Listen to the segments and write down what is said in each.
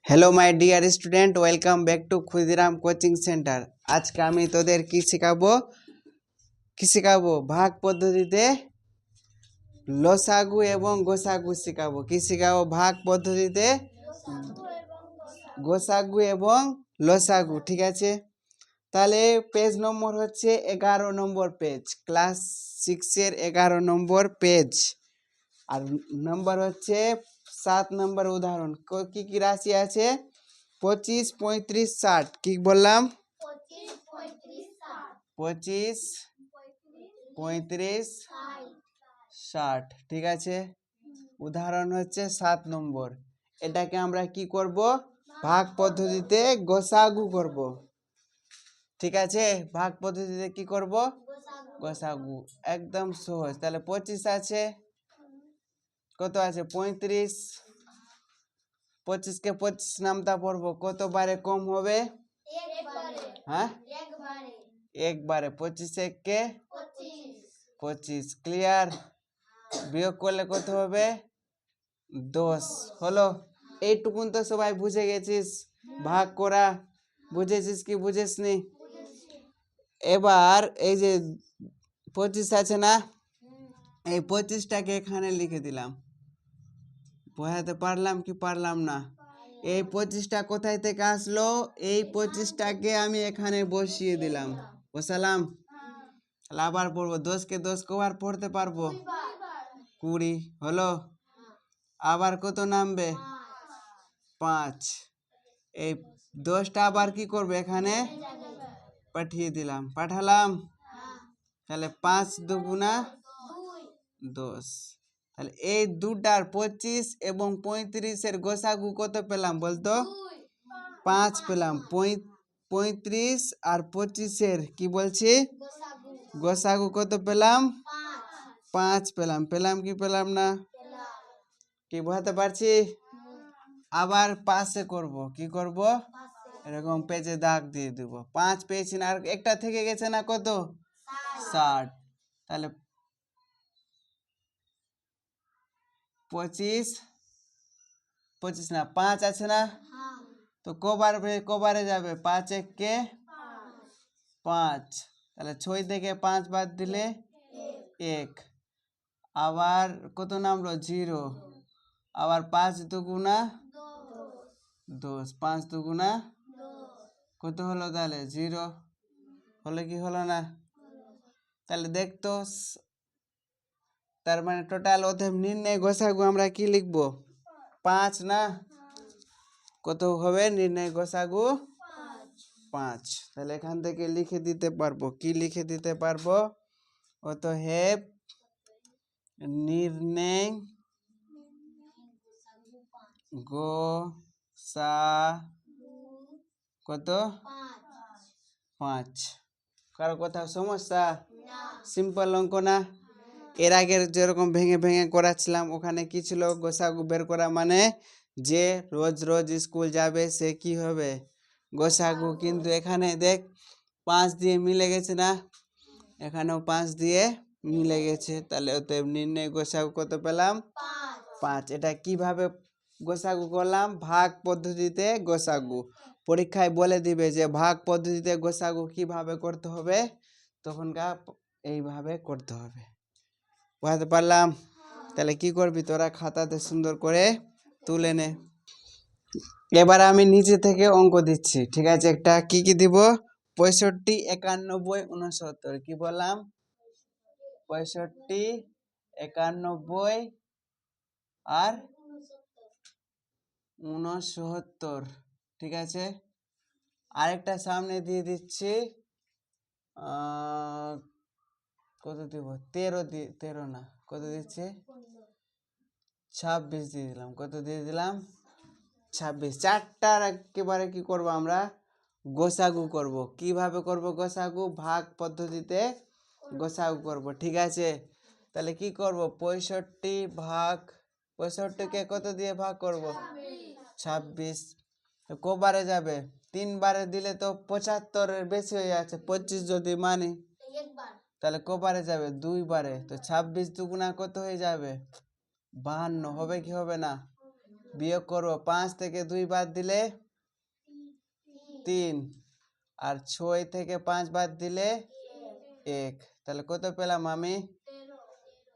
Hello my dear student, welcome back to Khudiram coaching centre. আজকে আমি তোদের কি শেখাবো ভাগ পদ্ধতিতে লসাগু এবং গোসাগু শেখাবো। কি শেখাবো? ভাগ পদ্ধতিতে গোসাগু এবং লসাগু। ঠিক আছে, তাহলে পেজ নম্বর হচ্ছে 11 নম্বর পেজ, ক্লাস 6-এর 11 নম্বর পেজ। আর নম্বর হচ্ছে 7 নম্বর উদাহরণ। কি কি রাশি আছে? 25, 35, 60। কি বললাম? 25, 35, 60। ঠিক আছে, উদাহরণ হচ্ছে 7 নম্বর। এটাকে আমরা কি করব? ভাগ পদ্ধতিতে গোসাগু করব। ঠিক আছে, ভাগ পদ্ধতিতে কি করব? গোসাগু। একদম সহজ। তাহলে 25 আছে, কত আছে? 35। 25 কে 25 নামতা পড়বো, কত বারে কম হবে? হ্যাঁ, একবারে। 25 কে 25। ক্লিয়ার? বিয়োগ করলে কত হবে? 10 হলো। এইটুকুন তো সবাই বুঝে গেছিস ভাগ করা। বুঝেছিস কি বুঝেসনি? এবার এই যে 25 আছে না, এই 25টাকে এখানে লিখে দিলাম। বোঝাতে পারলাম কি পারলাম না? এই 25টা কোথায় থেকে আসলো? এই 25টাকে আমি এখানে বসিয়ে দিলাম, বসালাম। তাহলে আবার পড়বো, 10 কে 10 কবার পড়তে পারবো? 20 হলো। আবার কত নামবে? 5। এই 10টা আবার কি করবে? এখানে পাঠিয়ে দিলাম, পাঠালাম। তাহলে 5 দুগুণা 10। তাহলে এই দুটার 25 এবং 35-এর গোসাগু কত পেলাম বলতো? 5 পেলাম। 35 আর 25-এর কি বলছি? গোসাগু কত পেলাম? 5 পেলাম। পেলাম কি পেলাম না? কি বোঝাতে পারছি? আবার পাশে করব। কি করব? এরকম পেজে দাগ দিয়ে দেবো। 5 পেয়েছি না, আর একটা থেকে গেছে না, কত? 60। তাহলে 25 না, 5 আছে না, তো কবারে যাবে? 5 1 কে 5। তাহলে 6 থেকে 5 বাদ দিলে 1। আবার কত নামলো? 0। আবার 5 দুগুণা 10। 5 দুগুণা কত হলো? তাহলে 0 হলো কি হলো না? তাহলে দেখতো, তার মানে টোটাল অতএব নির্ণয় গোসাগু আমরা কি লিখবো? 5 না? কত হবে নির্ণয় গোসাগু? 5। তাহলে এখান থেকে লিখে দিতে পারবো। কি লিখে দিতে পারবো? অতএব নির্ণয় গোসাগু কত? 5। কারো কোথাও সমস্যা? সিম্পল অঙ্ক না? এর আগের যেরকম ভেঙে ভেঙে করাচ্ছিলাম, ওখানে কি ছিল? গোসাগু বের করা মানে যে রোজ রোজ স্কুল যাবে সে কি হবে? গোসাগু। কিন্তু এখানে দেখ 5 দিয়ে মিলে গেছে না, এখানেও 5 দিয়ে মিলে গেছে। তাহলে অতএব নির্ণয় গোসাগু কত পেলাম? 5। এটা কিভাবে গোসাগু করলাম? ভাগ পদ্ধতিতে গোসাগু। পরীক্ষায় বলে দিবে যে ভাগ পদ্ধতিতে গোসাগু কিভাবে করতে হবে, তখনকার এইভাবে করতে হবে। বুঝতে পারলাম? তাহলে কি করবি তোরা? খাতাতে সুন্দর করে তুলে নে। এবার আমি নিচে থেকে অঙ্ক দিচ্ছি। ঠিক আছে, একটা কি কি দিব? 65, 91, 69। কি বললাম? 65, 91 আর 69। ঠিক আছে, আরেকটা সামনে দিয়ে দিচ্ছি। কত দিব? 13 না, কত দিচ্ছে? 26 দিয়ে দিলাম। কত দিয়ে দিলাম? 26। চারটার একেবারে কি করব আমরা? গোসাগু করব। কিভাবে করব গোসাগু? ভাগ পদ্ধতিতে গোসাগু করব। ঠিক আছে, তাহলে কি করব? 65 ভাগ 65কে কত দিয়ে ভাগ করব? 26। কবারে যাবে? 3 বারে দিলে তো 75-এর বেশি হয়ে যাচ্ছে। 25 যদি মানি, তাহলে কবারে যাবে? 2 বারে। তো 26 দুগুণা কত হয়ে যাবে? 52 হবে কি হবে না? বিয়োগ করবো 5 থেকে 2 বাদ দিলে 3 আর 6 থেকে 5 বাদ দিলে 1 তাহলে কত পেলাম আমি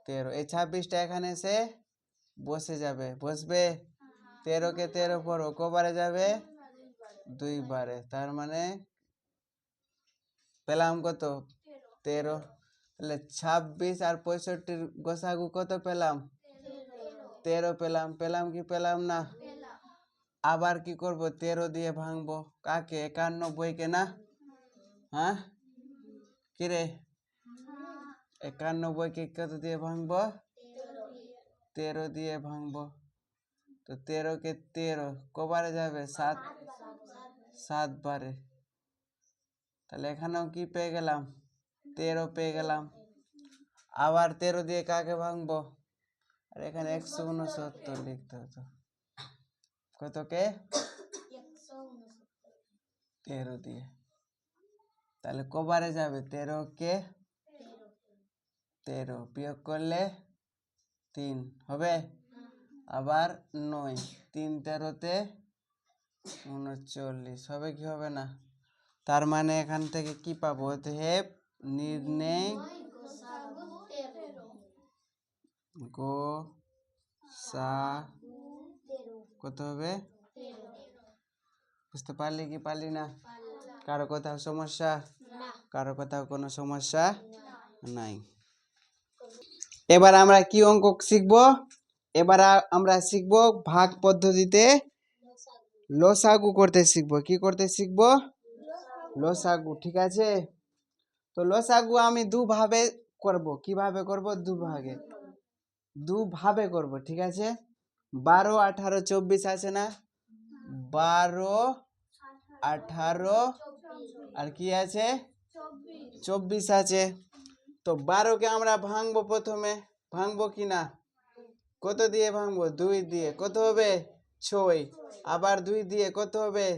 13 এই 26টা এখানে এসে বসে যাবে বসবে 13 কে 13 পড়ো কবারে যাবে 2 বারে তার মানে পেলাম কত 13 তাহলে 26 আর 65 গোসাগু কত পেলাম 13 পেলাম পেলাম কি পেলাম না আবার কি করব 13 দিয়ে ভাঙবো কাকে 91 কে না হ্যাঁ কি রে 91 কে কত দিয়ে ভাঙবো 13 দিয়ে ভাঙবো তো 13 কে 13 কবারে যাবে 7 বারে তাহলে এখানেও কি পেয়ে গেলাম 13 পেয়ে গেলাম আবার 13 দিয়ে কাকে ভাঙবো আর এখানে 169 লিখতে হতো কত কে 13 দিয়ে তাহলে কবারে যাবে 13 কে 13 বিয়োগ করলে 3 হবে আবার 9 3 13 তে 39 হবে কি হবে না তার মানে এখান থেকে কি পাবো অতএব নির্ণয় কত হবে বুঝতে পারলি কি পারলি না কারো কোথাও সমস্যা কারো কোথাও কোনো সমস্যা নাই এবার আমরা কি অঙ্ক শিখবো এবার আমরা শিখবো ভাগ পদ্ধতিতে লসাগু করতে শিখবো কি করতে শিখবো লসাগু ঠিক আছে তো লসাগু আমি দুভাবে করব কিভাবে করব দুভাবে করব ঠিক আছে 12 18 24 আছে না 12 18 আর কি আছে 24 আছে তো 12 কে আমরা ভাঙবো প্রথমে ভাঙবো কি না কত দিয়ে ভাঙবো 2 দিয়ে কত হবে 6 আবার 2 দিয়ে কত হবে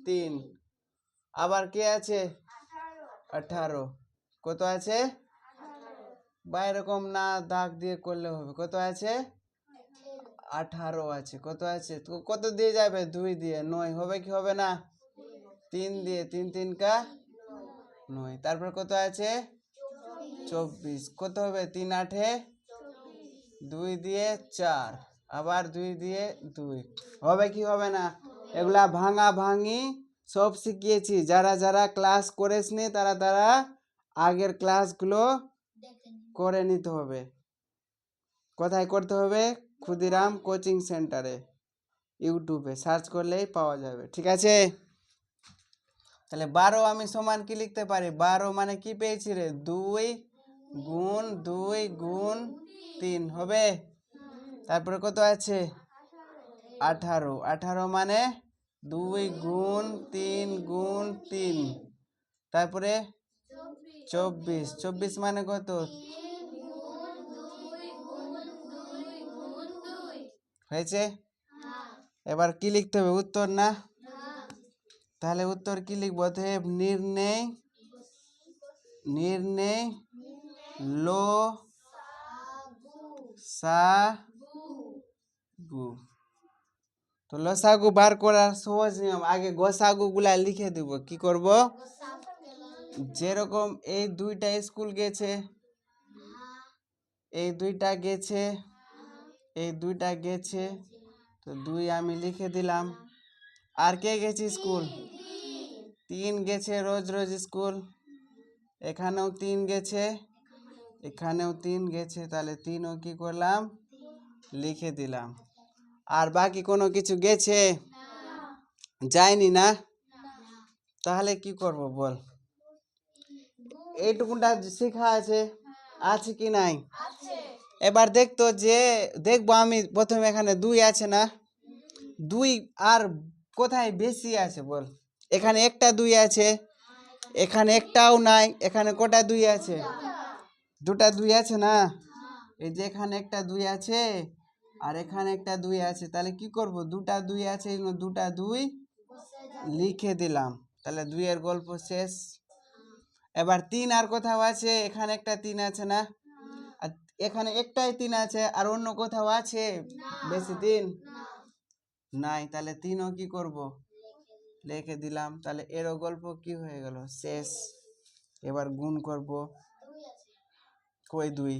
3 আবার কে আছে 18 কত আছে বা এরকম না দাগ দিয়ে করলে হবে কত আছে 18 আছে কত আছে তো কত দিয়ে যাবে 2 দিয়ে 9 হবে কি হবে না 3 দিয়ে 3 3 কা 9 তারপর কত আছে 24 কত হবে 3 8 2 দিয়ে 4 আবার 2 দিয়ে 2 হবে কি হবে না এগুলা ভাঙা ভাঙি সব শিখিয়েছি যারা যারা ক্লাস করেছনি তারা তারা আগের ক্লাসগুলো করে নিতে হবে কোথায় করতে হবে ক্ষুদিরাম কোচিং সেন্টারে ইউটিউবে সার্চ করলেই পাওয়া যাবে ঠিক আছে তাহলে 12 আমি সমান কি লিখতে পারি 12 মানে কি পেয়েছি রে 2 গুণ 2 গুণ 3 হবে তারপরে কত আছে 18 18 মানে 2 গুণ 3 গুণ 3 তারপরে 24 24 মানে কত হয়েছে এবার কি লিখতে হবে উত্তর না তাহলে উত্তর কি লিখবো অতএব নির্ণয় লসাগু তো লসাগু বার করার সহজ নিয়ম আগে গোসাগু গুলা লিখে দিব কি করব যেরকম এই দুইটা স্কুল গেছে এই দুইটা গেছে এই দুইটা গেছে তো 2 আমি লিখে দিলাম আর কে গেছে স্কুল 3 গেছে রোজ রোজ স্কুল এখানেও 3 গেছে এখানেও 3 গেছে তাহলে 3ও কি করলাম লিখে দিলাম আর বাকি কোনো কিছু গেছে যায়নি না তাহলে কি করব বল এইটুকুটা শেখা আছে আছে কি নাই এবার দেখতো যে দেখবো আমি প্রথমে এখানে 2 আছে না 2 আর কোথায় বেশি আছে বল এখানে একটা 2 আছে এখানে একটাও নাই এখানে কটা 2 আছে দুটা 2 আছে না এই যে এখানে একটা 2 আছে আর এখানে একটা 2 আছে তাহলে কি করব দুটা 2 আছে দুটা 2 লিখে দিলাম তাহলে 2 এর গল্প শেষ এবার 3 আর কোথাও আছে এখানে একটা 3 আছে না আর এখানে একটাই 3 আছে আর অন্য কোথাও আছে বেশি 3 নাই, তাহলে 3ও কি করব, লিখে দিলাম। তাহলে এরও গল্প কি হয়ে গেল, শেষ। এবার গুণ করব, কই 2,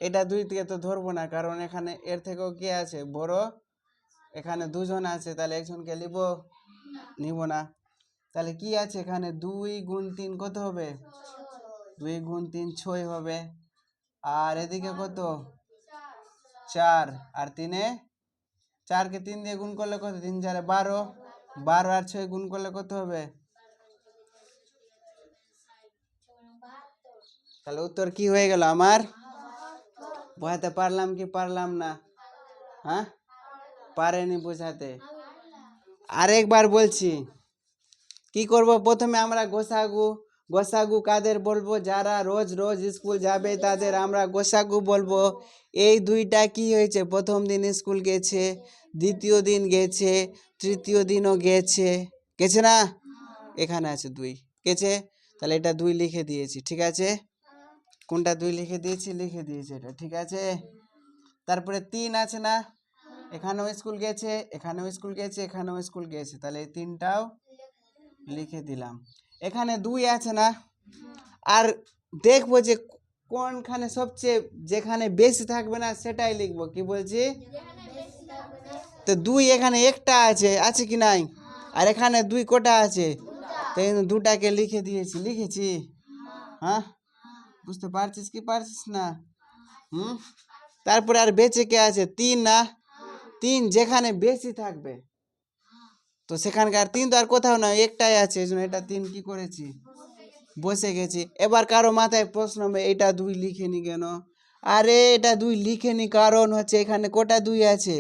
এটা 2 থেকে তো ধরবো না, কারণ এখানে এর থেকেও কি আছে বড়, এখানে 2 জন আছে, তাহলে একজনকে নিব না। তাহলে কি আছে এখানে, 2 গুণ 3 কত হবে, 2 গুণ 3 6 হবে। আর এদিকে কত, 4, আর 3-এ 4কে 3 দিয়ে গুণ করলে কত, 3 4 12, 12 আর 6 গুণ করলে কত হবে, তাহলে উত্তর কি হয়ে গেল আমার। বোঝাতে পারলাম কি পারলাম না, হ্যাঁ পারেনি বোঝাতে। আরেকবার বলছি, কি করব, প্রথমে আমরা গোসাগু কাদের বলবো, যারা রোজ রোজ স্কুল যাবে তাদের আমরা গোসাগু বলবো। এই 2টা কি হয়েছে, প্রথম দিন স্কুল গেছে, দ্বিতীয় দিন গেছে, তৃতীয় দিনও গেছে না, এখানে আছে 2 গেছে, তাহলে এটা 2 লিখে দিয়েছি, ঠিক আছে। কোনটা 2 লিখে দিয়েছি এটা, ঠিক আছে। তারপরে 3 আছে না, এখানেও স্কুল গেছে, এখানেও স্কুল গেছে, এখানেও স্কুল গেছে, তাহলে এই 3টাও লিখে দিলাম। এখানে 2 আছে না, আর দেখবো যে কোনখানে সবচেয়ে, যেখানে বেশি থাকবে না সেটাই লিখবো, কি বলছি, তো 2 এখানে একটা আছে কি নাই, আর এখানে 2 কোটা আছে, তাই 2টাকে লিখে দিয়েছি, লিখেছি, হ্যাঁ বুঝতে পারছিস কি পারছিস না, তারপরে আর বেঁচে কে আছে, 3 না, 3 যেখানে বেশি থাকবে, তো সেখানকার 3 তো আর কোথাও না, একটাই আছে, এই জন্য এটা 3 কি করেছি, বসে গেছি। এবার কারো মাথায় প্রশ্ন হবে, এটা 2 লিখেনি কেন, আরে এটা 2 লিখেনি কারণ হচ্ছে এখানে কোটা 2 আছে,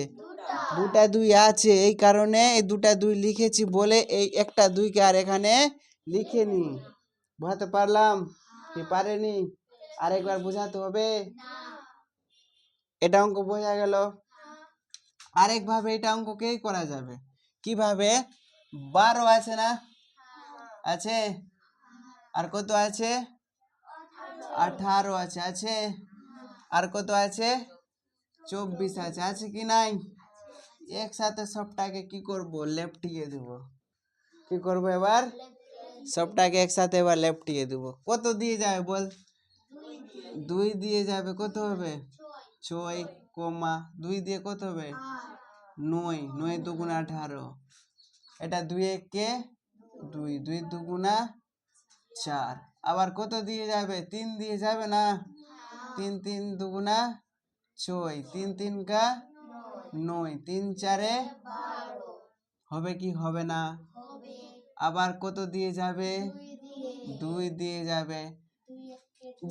2টা 2 আছে, এই কারণে এই 2টা 2 লিখেছি বলে এই একটা 2কে আর এখানে লিখেনি। বুঝাতে পারলাম কি পারেনি, আরেকবার বুঝাতে হবে। এটা অঙ্ক বোঝা গেল। আরেকভাবে এটা অঙ্ককেই করা যাবে, কিভাবে, 12 আছে না, আছে, আর কত আছে, 18 আছে, আর কত আছে, 24 আছে কি নাই, একসাথে সবটাকে কি করব, লেফটিয়ে দেব। কি করব এবার, সবটাকে একসাথে এবার লেফটিয়ে দেব। কত দিয়ে যাবে বল, 2 দিয়ে যাবে, কত হবে 6, কমা 2 দিয়ে কত হবে 9, 9 দুগুণা 18, এটা 2 কে 2, 2 দুগুণা 4, আবার কত দিয়ে যাবে, 3 দিয়ে যাবে না, 3 3 দুগুণা 6, 3 3 কা 9, 3 4 হবে কি হবে না, আবার কত দিয়ে যাবে, 2 দিয়ে যাবে।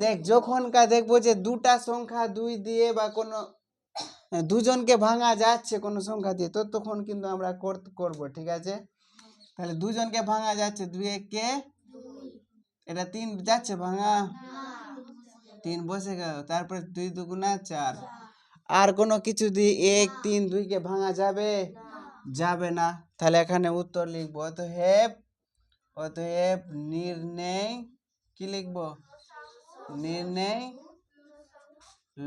দেখ যখনকার দেখবো যে 2টা সংখ্যা 2 দিয়ে বা কোনো দুজনকে ভাঙা যাচ্ছে কোনো সংখ্যা দিয়ে, তো তখন কিন্তু আমরা করব, ঠিক আছে। তাহলে দুজনকে ভাঙা যাচ্ছে, 2 কে, এটা 3 যাচ্ছে ভাঙা, 3 বসে গেল, তারপরে 2 দুগুণা 4, আর কোনো কিছু দিয়ে 1 3 2 কে ভাঙা যাবে না, তাহলে এখানে উত্তর লিখবো, অতএব নির্ণয়, কি লিখবো, নির্ণয়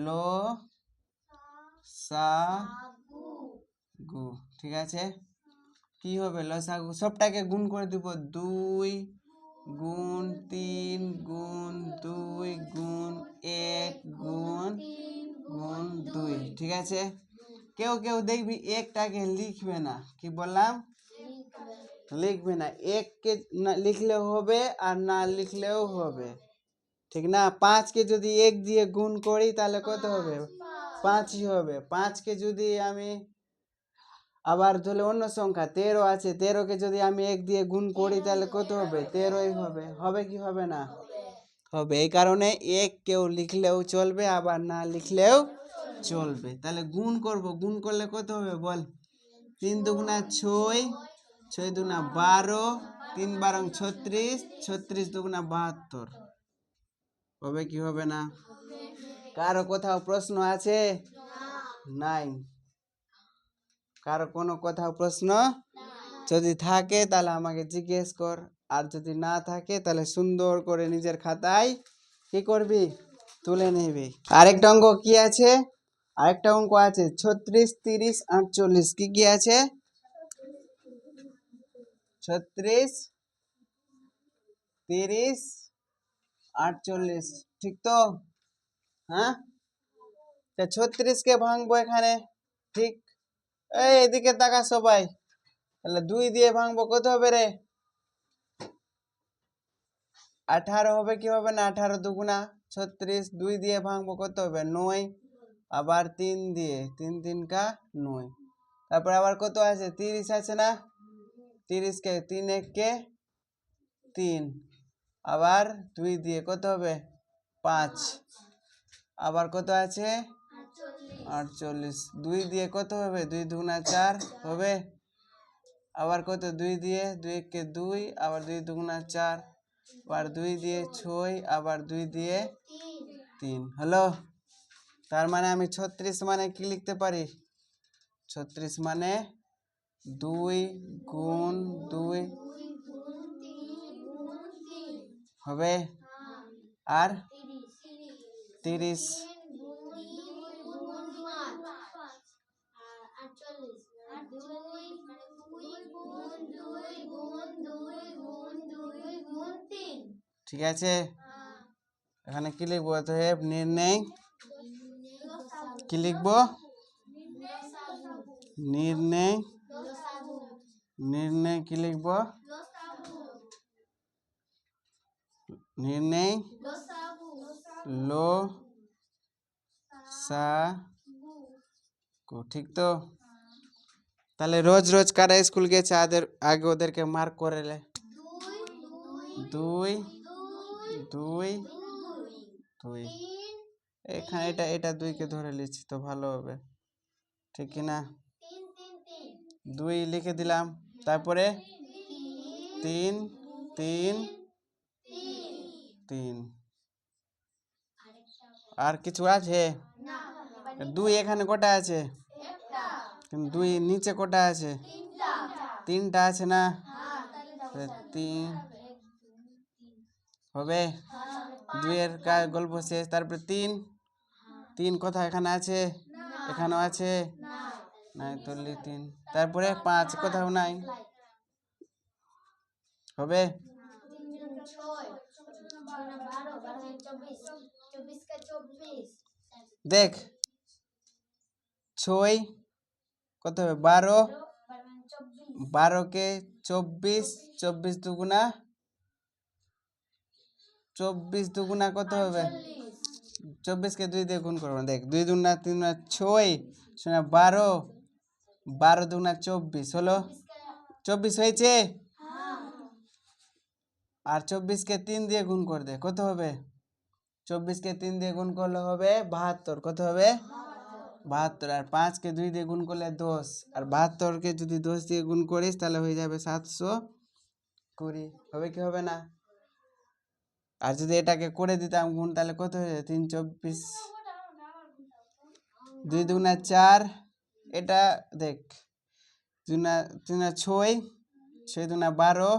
লসাগু, ঠিক আছে। কি হবে লসাগু, সবটাকে গুণ করে দিব, 2 গুণ 3 গুণ 2 গুণ 1 গুণ 2, ঠিক আছে। কেউ কেউ দেখবি একটাকে লিখবে না, কি বললাম, লিখবে না, 1 কে লিখলেও হবে আর না লিখলেও হবে, ঠিক না। 5 কে যদি 1 দিয়ে গুণ করি তাহলে কত হবে, 5ই হবে। 5 কে যদি আমি আবার ধরলে অন্য সংখ্যা 13 আছে, 13 কে যদি আমি 1 দিয়ে গুণ করি তাহলে কত হবে, 13ই হবে, হবে কি হবে না, হবে। এই কারণে 1 কেউ লিখলেও চলবে আবার না লিখলেও চলবে। তাহলে গুণ করব, গুণ করলে কত হবে বল, 3 দুগুণা 6, 6 দুগুণা 12, 3 12 36, 36 দুগুণা 72, হবে কি হবে না। কারো কোথাও প্রশ্ন আছে, নাই, কারো কোনো কোথাও প্রশ্ন যদি থাকে তাহলে আমাকে জিজ্ঞেস কর, আর যদি না থাকে তাহলে সুন্দর করে নিজের খাতায় কি করবি, তুলে নিবি। আরেকটা অঙ্ক কি আছে, আরেকটা অঙ্ক আছে 36, 30, 48 কি কি আছে 36, 30, 48 ঠিক তো হ্যাঁ 36 কে ভাঙবো এখানে ঠিক এই এদিকে তাকা সবাই তাহলে 2 দিয়ে ভাঙবো কত হবে রে 18 হবে কি হবে না 18 দুগুণা 36 2 দিয়ে ভাঙবো কত হবে 9 আবার 3 দিয়ে 3 3 কা 9 তারপর আবার কত আছে 30 আছে না 30 কে 3 1 কে 3 আবার 2 দিয়ে কত হবে 5 আবার কত আছে 48 2 দিয়ে কত হবে 2 দুগুণা 4 হবে আবার কত 2 দিয়ে 2 1 কে 2 আবার 2 দুগুণা 4 আবার 2 দিয়ে 6 আবার 2 দিয়ে 3 হলো তার মানে আমি 36 মানে কি লিখতে পারি 36 মানে 2 গুণ 2 হবে আর 30 ঠিক আছে এখানে কি লিখবো অতএব নির্ণয় কি লিখবো নির্ণয় নির্ণয় কি লিখবো নির্ণয় লো সা গু ঠিক তো তাহলে রোজ রোজ কারা স্কুল গেছে আগে ওদেরকে মার্ক করে লে 2 2 2 এখানে এটা 2 কে ধরে লিখছি তো ভালো হবে ঠিক কি না 2 লিখে দিলাম তারপরে 3 3 3 আর কিছু আছে 2 এখানে কটা আছে কিন্তু 2 নিচে কটা আছে 3টা আছে না 3 হবে 2 এর গল্প শেষ তারপরে 3 3 কোথায় এখানে আছে এখানেও আছে নাই তুললি 3 তারপরে 5 কোথাও নাই হবে দেখ 6 কত হবে 12 12 কে 24 24 দুগুণা 24 দুগুণা কত হবে 24 কে 2 দিয়ে গুণ করবো দেখ 2 দুগুণা 3 দুগুণা 6 12 12 দুগুণা 24 হলো 24 হয়েছে আর 24 কে 3 দিয়ে গুণ করে দে কত হবে 24 কে 3 দিয়ে গুণ করলে হবে 72 কত হবে 72 আর 5 কে 2 দিয়ে গুণ করলে 10 আর 72 কে যদি 10 দিয়ে গুণ করিস তাহলে হয়ে যাবে 720 হবে কি হবে না আর যদি এটাকে করে দিতাম গুণ তাহলে কত হয়ে যায় 3 24 2 দুগুণা 4 এটা দেখ 2 দুগুণা 6 6 দুগুণা 12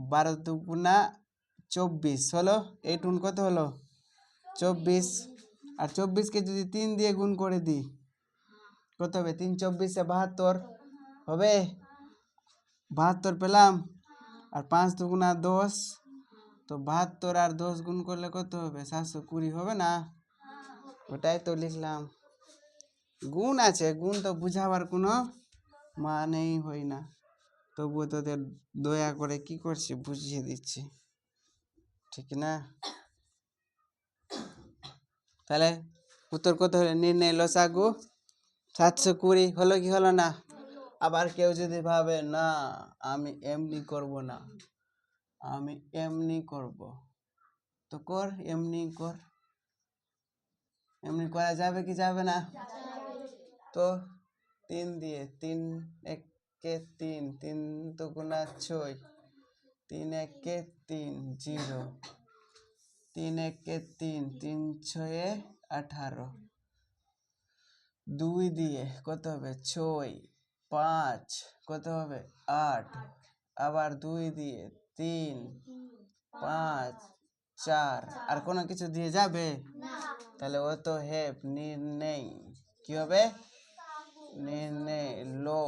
12 দুগুণা 24 হলো এই টুন কত হলো 24 আর 24 কে যদি 3 দিয়ে গুণ করে দিই কত হবে 3 24 72 হবে 72 পেলাম আর 5 দুগুণা 10 তো 72 আর 10 গুণ করলে কত হবে 720 হবে না ওটাই তো লিখলাম গুণ আছে গুণ তো বুঝাবার কোনো মানেই হয় না তবুও তোদের দয়া করে কি করছি বুঝিয়ে দিচ্ছি ঠিক না তাহলে উত্তর কত হলো নির্ণয় লসাগু 720 হলো কি হলো না আবার কেউ যদি ভাবে না আমি এমনি করব না আমি এমনি করব তো কর এমনি কর এমনি করা যাবে কি যাবে না তো 3 দিয়ে 3 1 কে 3 3 দুগুণা 6 3 1 কে 3 0 3 1 কে 3 3 6 18 2 দিয়ে কত হবে 6 5 কত হবে 8 আবার 2 দিয়ে 3 5 4 আর কোনো কিছু দিয়ে যাবে তাহলে ও তো হেপ নির্ণয় কি হবে নে নে লো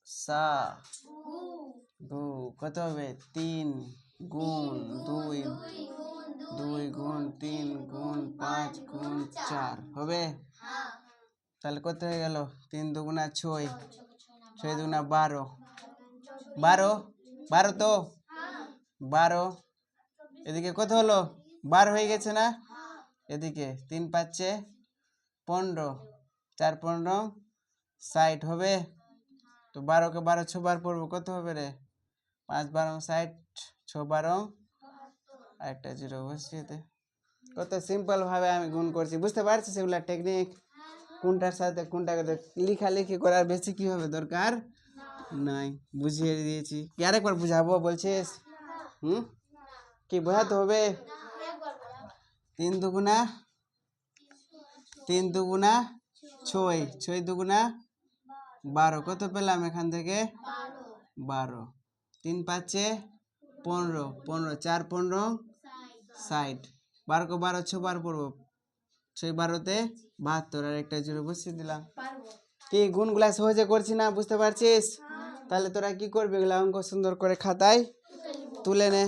সা গু কত হবে 3 গুণ 2 2 গুণ 3 গুণ 5 গুণ 4 হবে তাহলে কত হয়ে গেল 3 দুগুণা 6 6 দুগুণা 12 12 12 তো 12 এদিকে কত হলো 12 হয়ে গেছে না এদিকে 3 পাচ্ছে 15 4 15 60 হবে তো 12 কে 12 6 বার পড়বো কত হবে রে 5 12 60 6 12 একটা জিরো বসিয়ে দে কত সিম্পল ভাবে আমি গুণ করছি বুঝতে পারছিস সেগুলা টেকনিক কোনটার সাথে কোনটাকে লেখালেখি করার বেশি কি হবে দরকার নাই বুঝিয়ে দিয়েছি কি আরেকবার বুঝাবো বলছিস কি বোঝাতে হবে 3 দুগুণা 6 6 দুগুণা 12 কত পেলাম এখান থেকে 12 3 পাচ্ছে 15 15 4 15 60 12 को 12 6 বার পড়বো 6 12 72 আর একটা জিরো বসিয়ে দিলাম কি গুণগুলা সহজে করছি না বুঝতে পারছিস তাহলে তোরা কি করবি এগুলা অঙ্ক সুন্দর করে খাতায় তুলে নে